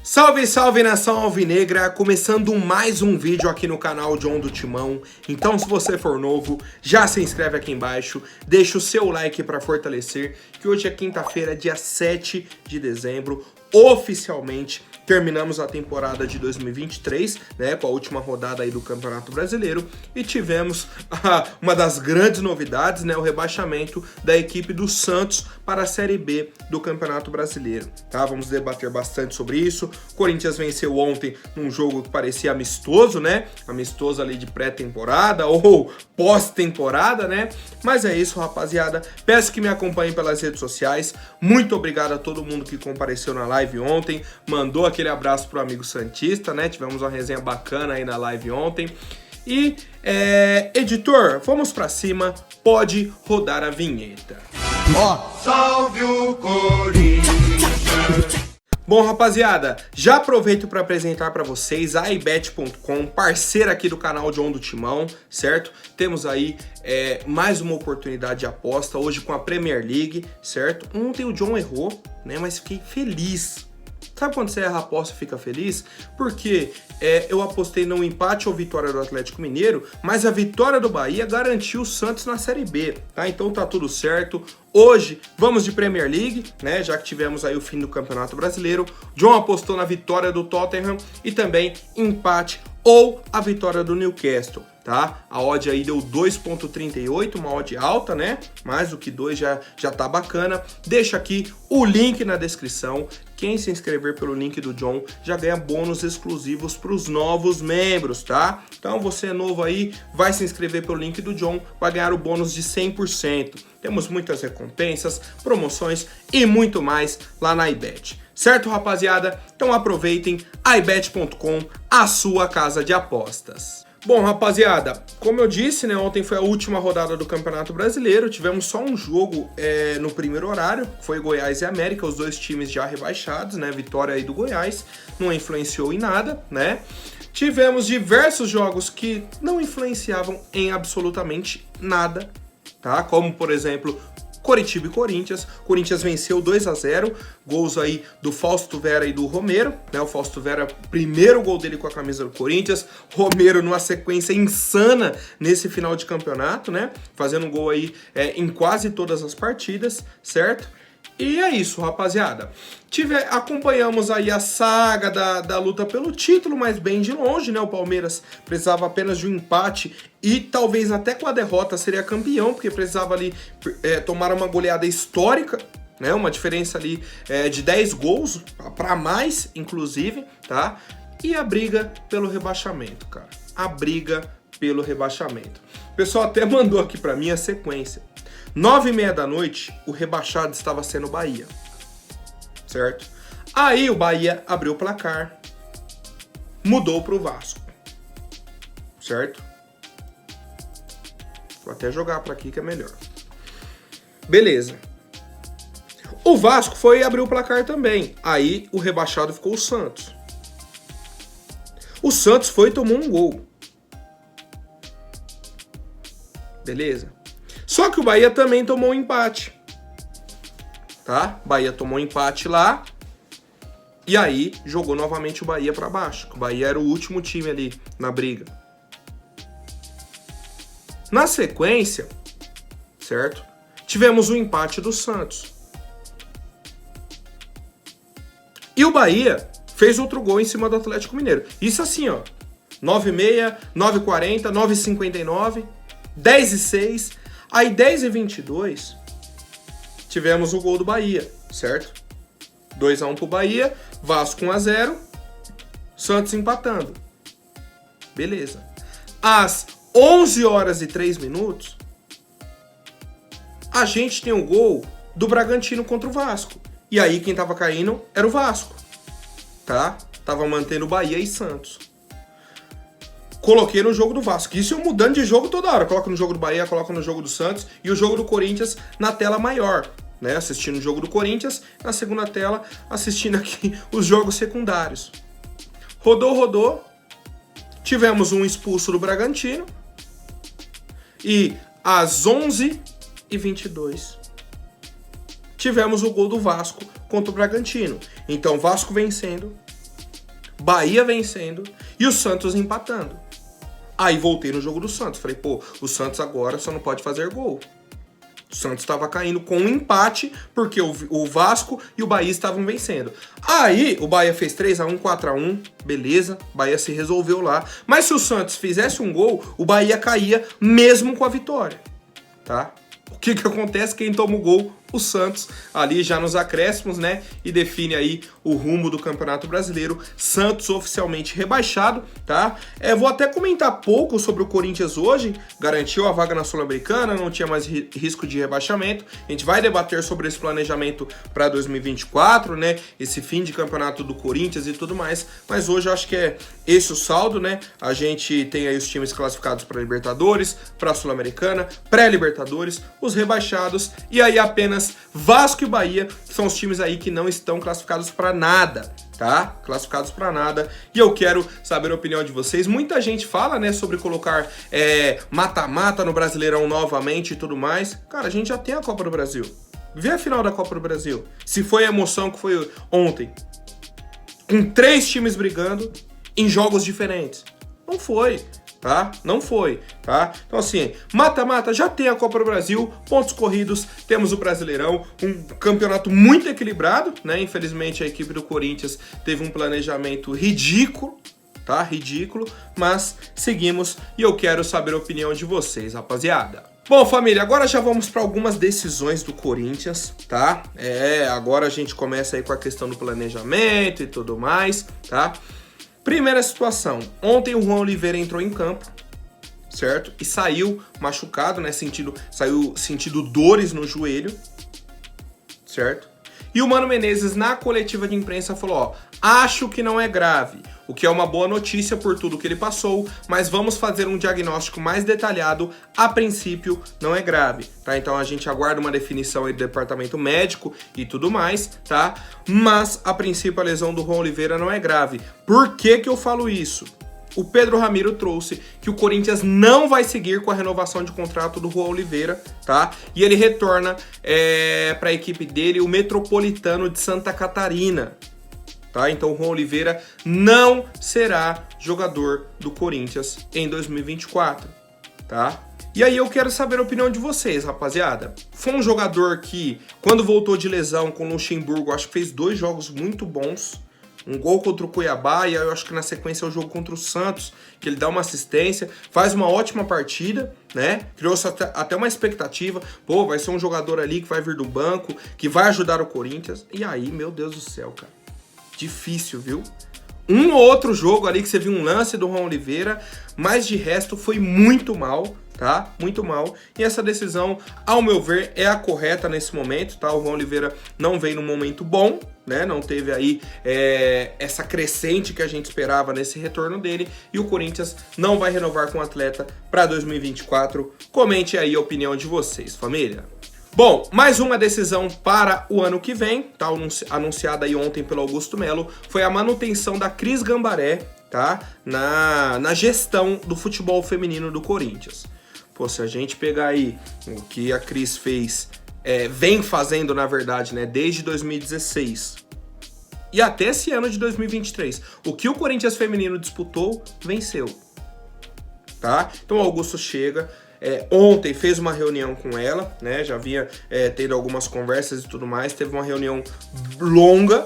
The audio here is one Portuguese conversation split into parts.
Salve, salve nação alvinegra, começando mais um vídeo aqui no canal John do Timão. Então se você for novo, já se inscreve aqui embaixo, deixa o seu like para fortalecer, que hoje é quinta-feira, dia 7 de dezembro, oficialmente terminamos a temporada de 2023, né, com a última rodada aí do Campeonato Brasileiro, e tivemos uma das grandes novidades, né, o rebaixamento da equipe do Santos para a Série B do Campeonato Brasileiro, tá? Vamos debater bastante sobre isso. O Corinthians venceu ontem num jogo que parecia amistoso, né, amistoso ali de pré-temporada ou pós-temporada, né, mas é isso, rapaziada. Peço que me acompanhem pelas redes sociais. Muito obrigado a todo mundo que compareceu na live ontem, mandou aquele abraço pro amigo santista, né? Tivemos uma resenha bacana aí na live ontem. E, editor, vamos pra cima, pode rodar a vinheta. Salve o Corinthians! Bom, rapaziada, já aproveito para apresentar para vocês a iBet.com, parceira aqui do canal John do Timão, certo? Temos aí mais uma oportunidade de aposta, hoje com a Premier League, certo? Ontem o John errou, né? Mas fiquei feliz. Sabe quando você erra a aposta e fica feliz? Porque eu apostei no empate ou vitória do Atlético Mineiro, mas a vitória do Bahia garantiu o Santos na Série B, tá? Então tá tudo certo. Hoje vamos de Premier League, né? Já que tivemos aí o fim do Campeonato Brasileiro. John apostou na vitória do Tottenham e também empate ou a vitória do Newcastle, tá? A odd aí deu 2,38, uma odd alta, né? Mais do que 2 já tá bacana. Deixa aqui o link na descrição. Quem se inscrever pelo link do John já ganha bônus exclusivos para os novos membros, tá? Então você é novo aí, vai se inscrever pelo link do John, vai ganhar o bônus de 100%. Temos muitas recompensas, promoções e muito mais lá na iBet. Certo, rapaziada? Então aproveitem iBet.com, a sua casa de apostas. Bom, rapaziada, como eu disse, né, ontem foi a última rodada do Campeonato Brasileiro, tivemos só um jogo no primeiro horário, foi Goiás e América, os dois times já rebaixados, né, vitória aí do Goiás, não influenciou em nada, né. Tivemos diversos jogos que não influenciavam em absolutamente nada, tá, como por exemplo Coritiba e Corinthians. Corinthians venceu 2-0, gols aí do Fausto Vera e do Romero, né? O Fausto Vera, primeiro gol dele com a camisa do Corinthians, Romero numa sequência insana nesse final de campeonato, né? Fazendo um gol aí em quase todas as partidas, certo? E é isso, rapaziada. Acompanhamos aí a saga da luta pelo título, mas bem de longe, né? O Palmeiras precisava apenas de um empate e talvez até com a derrota seria campeão, porque precisava ali tomar uma goleada histórica, né? Uma diferença ali de 10 gols para mais, inclusive, tá? E a briga pelo rebaixamento, cara. A briga pelo rebaixamento. O pessoal até mandou aqui para mim a sequência. 9h30 da noite, o rebaixado estava sendo o Bahia, certo? Aí o Bahia abriu o placar, mudou para o Vasco, certo? Vou até jogar para aqui que é melhor. Beleza. O Vasco foi e abriu o placar também. Aí o rebaixado ficou o Santos. O Santos foi e tomou um gol. Beleza? Só que o Bahia também tomou um empate, tá? Bahia tomou um empate lá e aí jogou novamente o Bahia para baixo. O Bahia era o último time ali na briga. Na sequência, certo? Tivemos o empate do Santos. E o Bahia fez outro gol em cima do Atlético Mineiro. Isso assim, ó. 9h30, 9h40, 9h59, 10h06... Aí 10h22, tivemos o gol do Bahia, certo? 2-1 pro Bahia, Vasco 1-0, Santos empatando. Beleza. Às 11h03, a gente tem o gol do Bragantino contra o Vasco. E aí quem tava caindo era o Vasco, tá? Tava mantendo Bahia e Santos. Coloquei no jogo do Vasco. Isso eu mudando de jogo toda hora. Coloco no jogo do Bahia, coloco no jogo do Santos e o jogo do Corinthians na tela maior, né? Assistindo o jogo do Corinthians, na segunda tela, assistindo aqui os jogos secundários. Rodou. Tivemos um expulso do Bragantino. E às 11h22, tivemos o gol do Vasco contra o Bragantino. Então, Vasco vencendo, Bahia vencendo e o Santos empatando. Aí voltei no jogo do Santos, falei, pô, o Santos agora só não pode fazer gol. O Santos estava caindo com um empate, porque o Vasco e o Bahia estavam vencendo. Aí o Bahia fez 3-1, 4-1, beleza, o Bahia se resolveu lá. Mas se o Santos fizesse um gol, o Bahia caía mesmo com a vitória, tá? O que acontece? Quem toma o gol? O Santos, ali já nos acréscimos, né? E define aí o rumo do Campeonato Brasileiro. Santos oficialmente rebaixado, tá? Vou até comentar pouco sobre o Corinthians hoje. Garantiu a vaga na Sul-Americana, não tinha mais risco de rebaixamento. A gente vai debater sobre esse planejamento para 2024, né? Esse fim de campeonato do Corinthians e tudo mais. Mas hoje eu acho que é esse o saldo, né? A gente tem aí os times classificados para Libertadores, para Sul-Americana, pré-Libertadores, os rebaixados e aí apenas Vasco e Bahia são os times aí que não estão classificados para nada, tá? Classificados para nada. E eu quero saber a opinião de vocês. Muita gente fala, né, sobre colocar mata-mata no Brasileirão novamente e tudo mais. Cara, a gente já tem a Copa do Brasil. Vê a final da Copa do Brasil. Se foi a emoção que foi ontem, com 3 times brigando em jogos diferentes. Não foi. Tá? Não foi, tá? Então assim, mata-mata, já tem a Copa do Brasil, pontos corridos, temos o Brasileirão, um campeonato muito equilibrado, né? Infelizmente a equipe do Corinthians teve um planejamento ridículo, tá? Ridículo, mas seguimos e eu quero saber a opinião de vocês, rapaziada. Bom, família, agora já vamos para algumas decisões do Corinthians, tá? Agora a gente começa aí com a questão do planejamento e tudo mais, tá? Primeira situação, ontem o Juan Oliveira entrou em campo, certo? E saiu machucado, né? Saiu sentindo dores no joelho, certo? E o Mano Menezes, na coletiva de imprensa, falou, ó, acho que não é grave, o que é uma boa notícia por tudo que ele passou, mas vamos fazer um diagnóstico mais detalhado, a princípio não é grave, tá? Então a gente aguarda uma definição aí do departamento médico e tudo mais, tá? Mas, a princípio, a lesão do Juan Oliveira não é grave. Por que que eu falo isso? O Pedro Ramiro trouxe que o Corinthians não vai seguir com a renovação de contrato do Juan Oliveira, tá? E ele retorna para a equipe dele, o Metropolitano de Santa Catarina, tá? Então o Juan Oliveira não será jogador do Corinthians em 2024, tá? E aí eu quero saber a opinião de vocês, rapaziada. Foi um jogador que, quando voltou de lesão com o Luxemburgo, acho que fez 2 jogos muito bons. Um gol contra o Cuiabá e eu acho que na sequência é o jogo contra o Santos, que ele dá uma assistência, faz uma ótima partida, né? Criou-se até uma expectativa, pô, vai ser um jogador ali que vai vir do banco, que vai ajudar o Corinthians. E aí, meu Deus do céu, cara, difícil, viu? Um ou outro jogo ali que você viu um lance do Juan Oliveira, mas de resto foi muito mal, tá? Muito mal. E essa decisão, ao meu ver, é a correta nesse momento, tá? O Juan Oliveira não veio num momento bom, né? Não teve aí essa crescente que a gente esperava nesse retorno dele. E o Corinthians não vai renovar com o atleta para 2024. Comente aí a opinião de vocês, família. Bom, mais uma decisão para o ano que vem, tá? Anunciada aí ontem pelo Augusto Melo, foi a manutenção da Cris Gambaré, tá? Na gestão do futebol feminino do Corinthians. Pô, se a gente pegar aí o que a Cris fez, vem fazendo, na verdade, né, desde 2016 e até esse ano de 2023, o que o Corinthians feminino disputou, venceu, tá? Então o Augusto chega, ontem fez uma reunião com ela, né, já vinha tendo algumas conversas e tudo mais, teve uma reunião longa,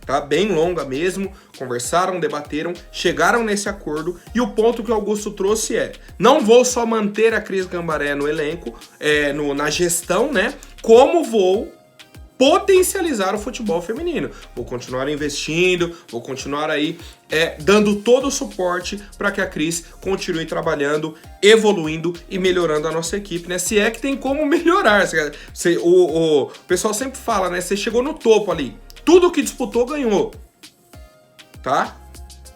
tá? Bem longa mesmo, conversaram, debateram, chegaram nesse acordo e o ponto que o Augusto trouxe não vou só manter a Cris Gambaré no elenco, na gestão, né, como vou potencializar o futebol feminino. Vou continuar investindo, vou continuar aí dando todo o suporte para que a Cris continue trabalhando, evoluindo e melhorando a nossa equipe, né? Se é que tem como melhorar. O pessoal sempre fala, né? Você chegou no topo ali, tudo que disputou ganhou, tá?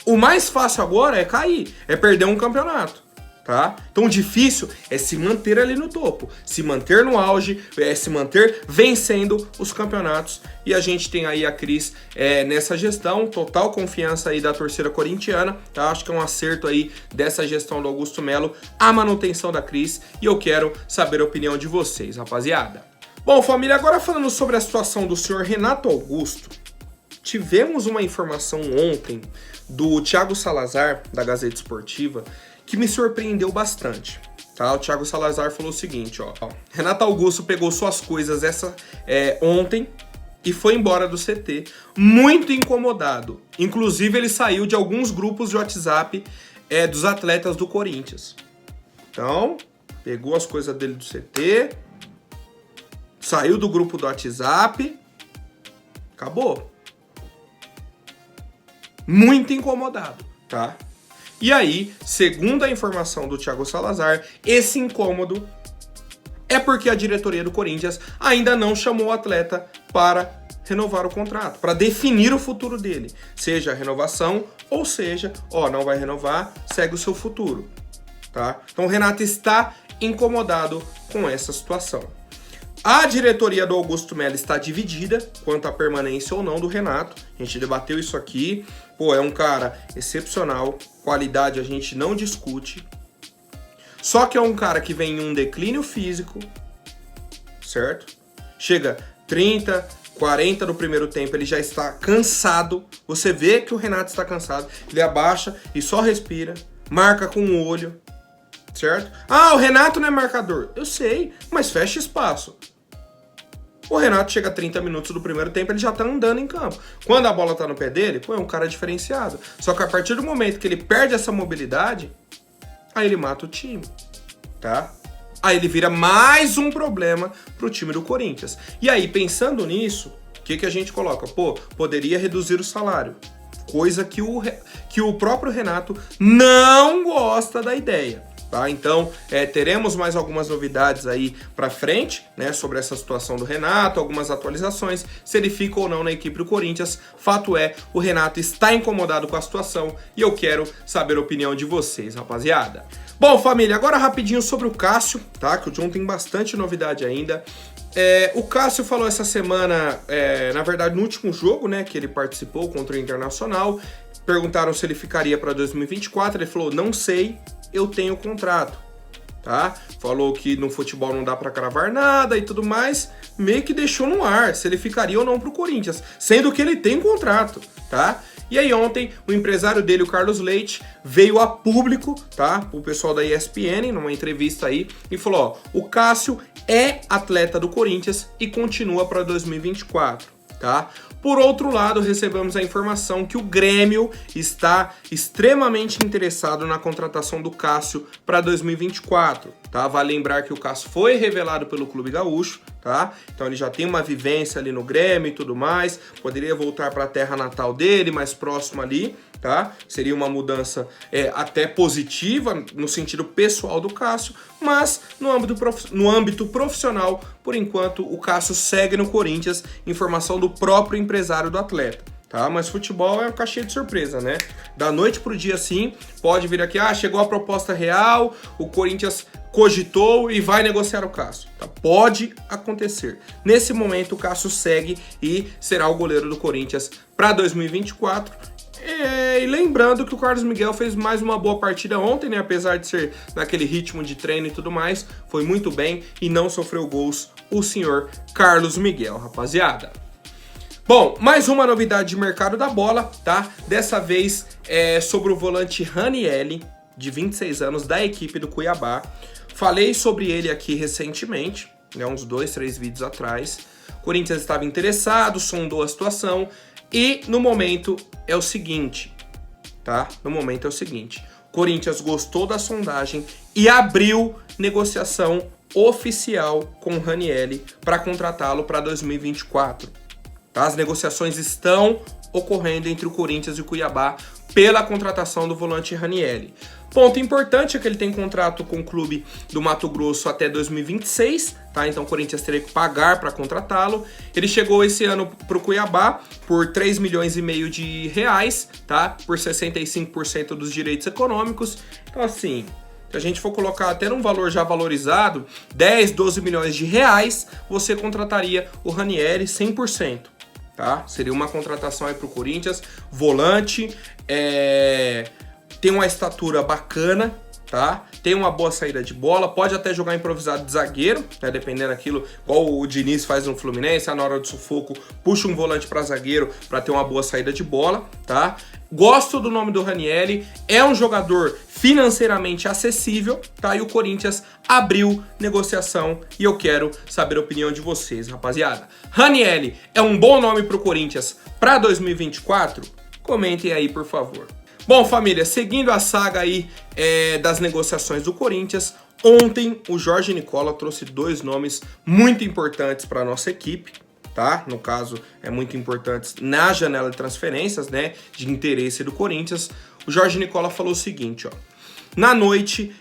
O mais fácil agora é cair, é perder um campeonato, tá? Então o difícil é se manter ali no topo, se manter no auge, se manter vencendo os campeonatos. E a gente tem aí a Cris nessa gestão, total confiança aí da torcida corintiana, tá? Acho que é um acerto aí dessa gestão do Augusto Melo, a manutenção da Cris, e eu quero saber a opinião de vocês, rapaziada. Bom, família, agora falando sobre a situação do senhor Renato Augusto, tivemos uma informação ontem do Thiago Salazar, da Gazeta Esportiva, que me surpreendeu bastante. Tá? O Thiago Salazar falou o seguinte, ó. Renato Augusto pegou suas coisas ontem e foi embora do CT, muito incomodado. Inclusive, ele saiu de alguns grupos de WhatsApp dos atletas do Corinthians. Então, pegou as coisas dele do CT, saiu do grupo do WhatsApp, acabou. Muito incomodado, tá? E aí, segundo a informação do Thiago Salazar, esse incômodo é porque a diretoria do Corinthians ainda não chamou o atleta para renovar o contrato, para definir o futuro dele. Seja a renovação, ou seja, não vai renovar, segue o seu futuro, tá? Então o Renato está incomodado com essa situação. A diretoria do Augusto Melo está dividida quanto à permanência ou não do Renato. A gente debateu isso aqui. É um cara excepcional, qualidade a gente não discute. Só que é um cara que vem em um declínio físico, certo? Chega 30, 40 no primeiro tempo, ele já está cansado. Você vê que o Renato está cansado. Ele abaixa e só respira, marca com o olho, certo? O Renato não é marcador. Eu sei, mas fecha espaço. O Renato chega a 30 minutos do primeiro tempo, ele já tá andando em campo. Quando a bola tá no pé dele, é um cara diferenciado. Só que a partir do momento que ele perde essa mobilidade, aí ele mata o time, tá? Aí ele vira mais um problema pro time do Corinthians. E aí, pensando nisso, o que a gente coloca? Poderia reduzir o salário. Coisa que o próprio Renato não gosta da ideia. Tá? Então, teremos mais algumas novidades aí pra frente, né, sobre essa situação do Renato, algumas atualizações, se ele fica ou não na equipe do Corinthians. Fato é, o Renato está incomodado com a situação e eu quero saber a opinião de vocês, rapaziada. Bom, família, agora rapidinho sobre o Cássio, tá? Que o John tem bastante novidade ainda. O Cássio falou essa semana, na verdade no último jogo, né, que ele participou contra o Internacional, perguntaram se ele ficaria para 2024, ele falou, não sei, eu tenho contrato, tá? Falou que no futebol não dá pra cravar nada e tudo mais, meio que deixou no ar se ele ficaria ou não pro Corinthians, sendo que ele tem contrato, tá? E aí ontem o empresário dele, o Carlos Leite, veio a público, tá? O pessoal da ESPN, numa entrevista aí, e falou, o Cássio é atleta do Corinthians e continua para 2024, tá? Por outro lado, recebemos a informação que o Grêmio está extremamente interessado na contratação do Cássio para 2024, tá? Vale lembrar que o Cássio foi revelado pelo Clube Gaúcho, tá? Então ele já tem uma vivência ali no Grêmio e tudo mais, poderia voltar para a terra natal dele, mais próximo ali, tá? Seria uma mudança até positiva no sentido pessoal do Cássio, mas no âmbito profissional, por enquanto, o Cássio segue no Corinthians, informação do próprio empresário do atleta, tá? Mas futebol é uma caixinha de surpresa, né? Da noite pro dia, sim, pode vir aqui, chegou a proposta real, o Corinthians cogitou e vai negociar o Cássio, tá? Pode acontecer. Nesse momento, o Cássio segue e será o goleiro do Corinthians para 2024. E lembrando que o Carlos Miguel fez mais uma boa partida ontem, né? Apesar de ser naquele ritmo de treino e tudo mais, foi muito bem e não sofreu gols o senhor Carlos Miguel, rapaziada. Bom, mais uma novidade de mercado da bola, tá? Dessa vez sobre o volante Ranieri, de 26 anos, da equipe do Cuiabá. Falei sobre ele aqui recentemente, né? Uns 2, 3 vídeos atrás. O Corinthians estava interessado, sondou a situação. E no momento é o seguinte, tá? No momento é o seguinte, Corinthians gostou da sondagem e abriu negociação oficial com o Ranieri para contratá-lo para 2024. Tá? As negociações estão ocorrendo entre o Corinthians e o Cuiabá pela contratação do volante Ranieri. Ponto importante é que ele tem contrato com o clube do Mato Grosso até 2026, tá? Então o Corinthians teria que pagar para contratá-lo. Ele chegou esse ano para o Cuiabá por 3 milhões e meio de reais, tá? Por 65% dos direitos econômicos. Então assim, se a gente for colocar até num valor já valorizado, 10, 12 milhões de reais, você contrataria o Ranieri 100%. Tá? Seria uma contratação aí pro Corinthians, volante, tem uma estatura bacana, tá? Tem uma boa saída de bola, pode até jogar improvisado de zagueiro, né? Dependendo daquilo, igual o Diniz faz no Fluminense, na hora do sufoco, puxa um volante para zagueiro para ter uma boa saída de bola, tá? Gosto do nome do Ranieri, é um jogador financeiramente acessível, tá? E o Corinthians abriu negociação e eu quero saber a opinião de vocês, rapaziada. Ranieri é um bom nome pro Corinthians para 2024? Comentem aí, por favor. Bom, família, seguindo a saga aí das negociações do Corinthians, ontem o Jorge Nicola trouxe dois nomes muito importantes para a nossa equipe, tá? No caso, muito importantes na janela de transferências, né? De interesse do Corinthians. O Jorge Nicola falou o seguinte, ó. Na noite,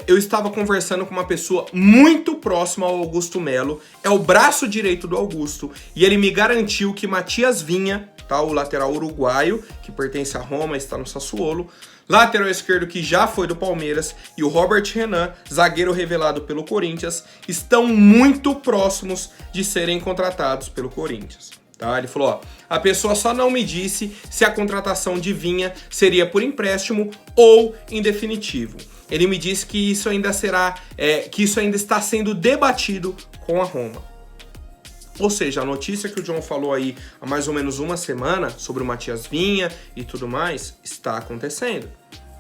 eu estava conversando com uma pessoa muito próxima ao Augusto Melo, é o braço direito do Augusto, e ele me garantiu que Matias Vinha, tá, o lateral uruguaio, que pertence à Roma, está no Sassuolo, lateral esquerdo que já foi do Palmeiras, e o Robert Renan, zagueiro revelado pelo Corinthians, estão muito próximos de serem contratados pelo Corinthians. Tá? Ele falou, ó, a pessoa só não me disse se a contratação de Vinha seria por empréstimo ou em definitivo. Ele me disse que isso ainda está sendo debatido com a Roma. Ou seja, a notícia que o John falou aí há mais ou menos uma semana sobre o Matias Vinha e tudo mais, está acontecendo.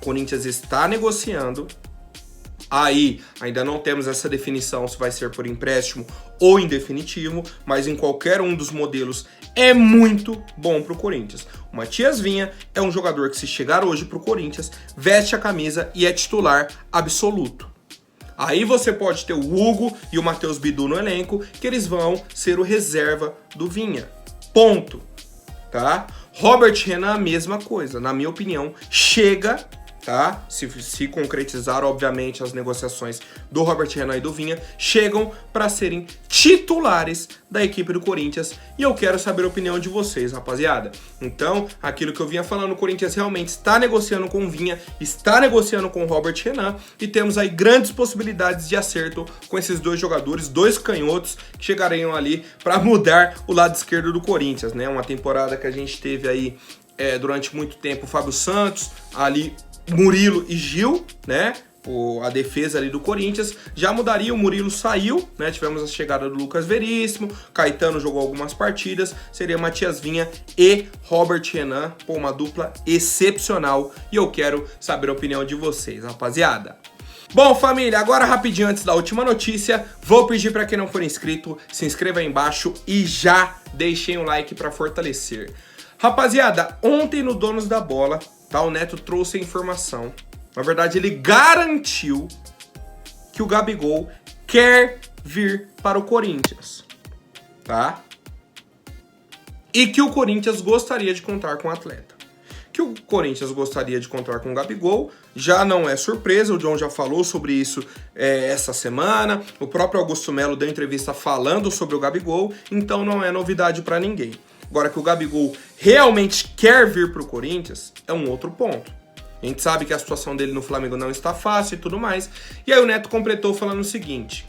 O Corinthians está negociando. Aí, ainda não temos essa definição se vai ser por empréstimo ou em definitivo, mas em qualquer um dos modelos é muito bom pro Corinthians. O Matias Vinha é um jogador que, se chegar hoje pro Corinthians, veste a camisa e é titular absoluto. Aí você pode ter o Hugo e o Matheus Bidu no elenco, que eles vão ser o reserva do Vinha. Ponto. Tá? Robert Renan, a mesma coisa. Na minha opinião, chega, tá? Se concretizar, obviamente, as negociações do Robert Renan e do Vinha, chegam para serem titulares da equipe do Corinthians. E eu quero saber a opinião de vocês, rapaziada. Então, aquilo que eu vinha falando, o Corinthians realmente está negociando com o Vinha, está negociando com o Robert Renan, e temos aí grandes possibilidades de acerto com esses dois jogadores, dois canhotos, que chegariam ali para mudar o lado esquerdo do Corinthians, né? Uma temporada que a gente teve aí durante muito tempo o Fábio Santos, ali Murilo e Gil, né? A defesa ali do Corinthians já mudaria. O Murilo saiu, né? Tivemos a chegada do Lucas Veríssimo, Caetano jogou algumas partidas, seria Matias Vinha e Robert Renan, pô, uma dupla excepcional, e eu quero saber a opinião de vocês, rapaziada. Bom, família, agora rapidinho antes da última notícia, vou pedir para quem não for inscrito, se inscreva aí embaixo e já deixem um like para fortalecer. Rapaziada, ontem no Donos da Bola, tá, o Neto trouxe a informação. Na verdade, ele garantiu que o Gabigol quer vir para o Corinthians, tá? E que o Corinthians gostaria de contar com o atleta. Que o Corinthians gostaria de contar com o Gabigol já não é surpresa, o John já falou sobre isso essa semana, o próprio Augusto Melo deu entrevista falando sobre o Gabigol, então não é novidade para ninguém. Agora, que o Gabigol realmente quer vir para o Corinthians é um outro ponto. A gente sabe que a situação dele no Flamengo não está fácil e tudo mais. E aí o Neto completou falando o seguinte: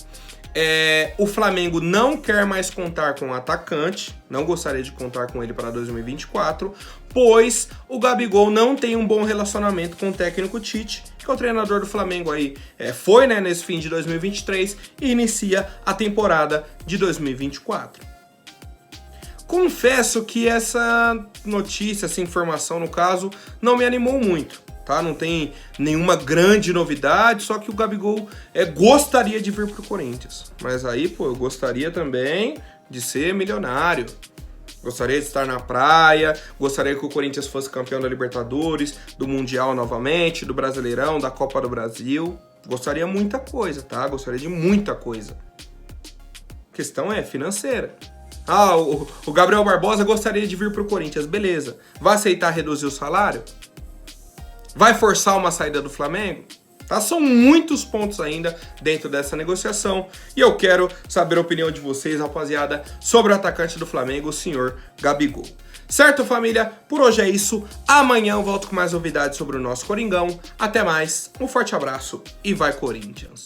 o Flamengo não quer mais contar com o atacante, não gostaria de contar com ele para 2024, pois o Gabigol não tem um bom relacionamento com o técnico Tite, que é o treinador do Flamengo aí, foi, né, nesse fim de 2023 e inicia a temporada de 2024. Confesso que essa notícia, essa informação, no caso, não me animou muito, tá? Não tem nenhuma grande novidade, só que o Gabigol gostaria de vir pro Corinthians. Mas aí, pô, eu gostaria também de ser milionário. Gostaria de estar na praia, gostaria que o Corinthians fosse campeão da Libertadores, do Mundial novamente, do Brasileirão, da Copa do Brasil. Gostaria muita coisa, tá? Gostaria de muita coisa. A questão é financeira. Ah, o Gabriel Barbosa gostaria de vir para o Corinthians, beleza. Vai aceitar reduzir o salário? Vai forçar uma saída do Flamengo? Tá? São muitos pontos ainda dentro dessa negociação e eu quero saber a opinião de vocês, rapaziada, sobre o atacante do Flamengo, o senhor Gabigol. Certo, família? Por hoje é isso. Amanhã eu volto com mais novidades sobre o nosso Coringão. Até mais, um forte abraço e vai Corinthians!